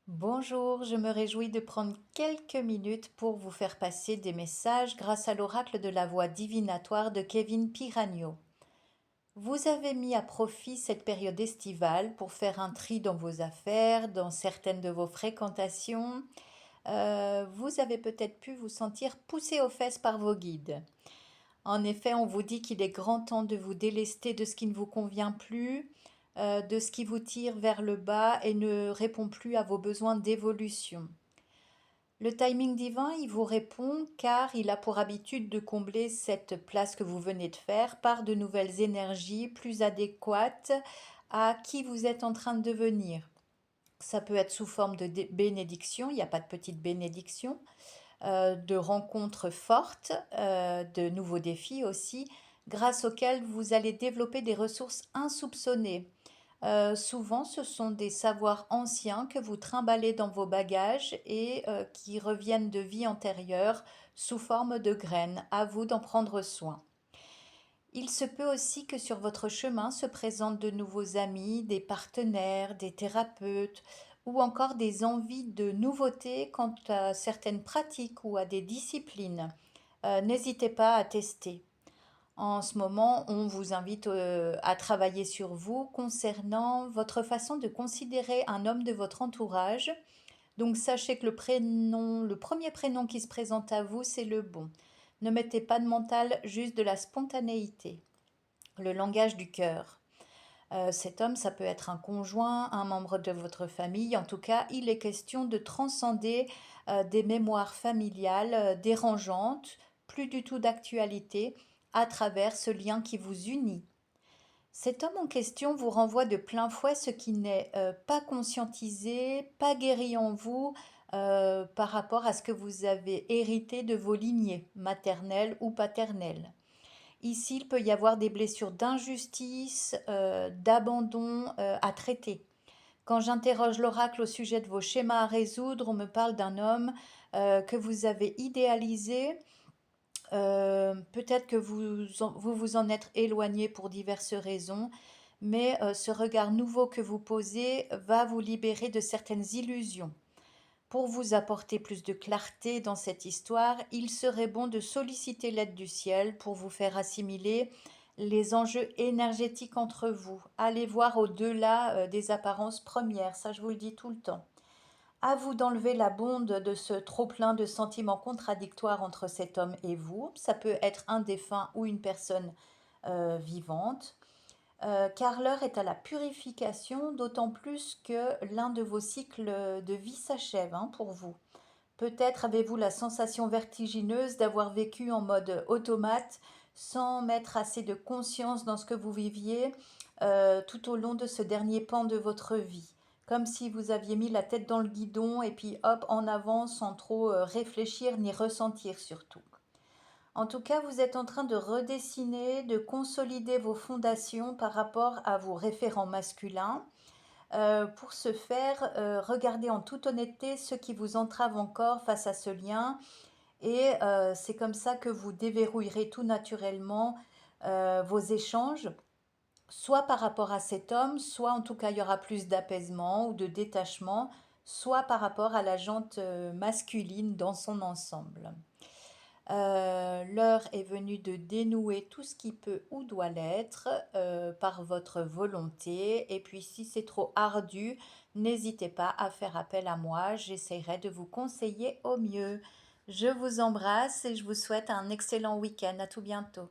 Bonjour, je me réjouis de prendre quelques minutes pour vous faire passer des messages grâce à l'oracle de la voix divinatoire de Kevin Piragno. Vous avez mis à profit cette période estivale pour faire un tri dans vos affaires, dans certaines de vos fréquentations. Vous avez peut-être pu vous sentir poussé aux fesses par vos guides. En effet, on vous dit qu'il est grand temps de vous délester de ce qui ne vous convient plus, de ce qui vous tire vers le bas et ne répond plus à vos besoins d'évolution. Le timing divin, il vous répond car il a pour habitude de combler cette place que vous venez de faire par de nouvelles énergies plus adéquates à qui vous êtes en train de devenir. Ça peut être sous forme de bénédiction, il n'y a pas de petite bénédiction, de rencontres fortes, de nouveaux défis aussi, grâce auxquels vous allez développer des ressources insoupçonnées. Souvent, ce sont des savoirs anciens que vous trimballez dans vos bagages et qui reviennent de vie antérieure sous forme de graines. À vous d'en prendre soin. Il se peut aussi que sur votre chemin se présentent de nouveaux amis, des partenaires, des thérapeutes ou encore des envies de nouveautés quant à certaines pratiques ou à des disciplines. N'hésitez pas à tester. En ce moment, on vous invite à travailler sur vous concernant votre façon de considérer un homme de votre entourage. Donc sachez que le premier prénom qui se présente à vous, c'est le bon. Ne mettez pas de mental, juste de la spontanéité. Le langage du cœur. Cet homme, ça peut être un conjoint, un membre de votre famille. En tout cas, il est question de transcender des mémoires familiales dérangeantes, plus du tout d'actualité, à travers ce lien qui vous unit. Cet homme en question vous renvoie de plein fouet ce qui n'est pas conscientisé, pas guéri en vous par rapport à ce que vous avez hérité de vos lignées, maternelles ou paternelles. Ici, il peut y avoir des blessures d'injustice, d'abandon à traiter. Quand j'interroge l'oracle au sujet de vos schémas à résoudre, on me parle d'un homme que vous avez idéalisé. Peut-être que vous en êtes éloigné pour diverses raisons, mais ce regard nouveau que vous posez va vous libérer de certaines illusions. Pour vous apporter plus de clarté dans cette histoire, il serait bon de solliciter l'aide du ciel pour vous faire assimiler les enjeux énergétiques entre vous. Allez voir au-delà des apparences premières, ça je vous le dis tout le temps. À vous d'enlever la bonde de ce trop-plein de sentiments contradictoires entre cet homme et vous. Ça peut être un défunt ou une personne vivante. Car l'heure est à la purification, d'autant plus que l'un de vos cycles de vie s'achève pour vous. Peut-être avez-vous la sensation vertigineuse d'avoir vécu en mode automate sans mettre assez de conscience dans ce que vous viviez tout au long de ce dernier pan de votre vie. Comme si vous aviez mis la tête dans le guidon et puis hop, en avant sans trop réfléchir ni ressentir surtout. En tout cas, vous êtes en train de redessiner, de consolider vos fondations par rapport à vos référents masculins. Pour ce faire, regardez en toute honnêteté ce qui vous entrave encore face à ce lien et c'est comme ça que vous déverrouillerez tout naturellement vos échanges, soit par rapport à cet homme, soit en tout cas il y aura plus d'apaisement ou de détachement, soit par rapport à la jante masculine dans son ensemble. L'heure est venue de dénouer tout ce qui peut ou doit l'être par votre volonté. Et puis si c'est trop ardu, n'hésitez pas à faire appel à moi. J'essaierai de vous conseiller au mieux. Je vous embrasse et je vous souhaite un excellent week-end. À tout bientôt.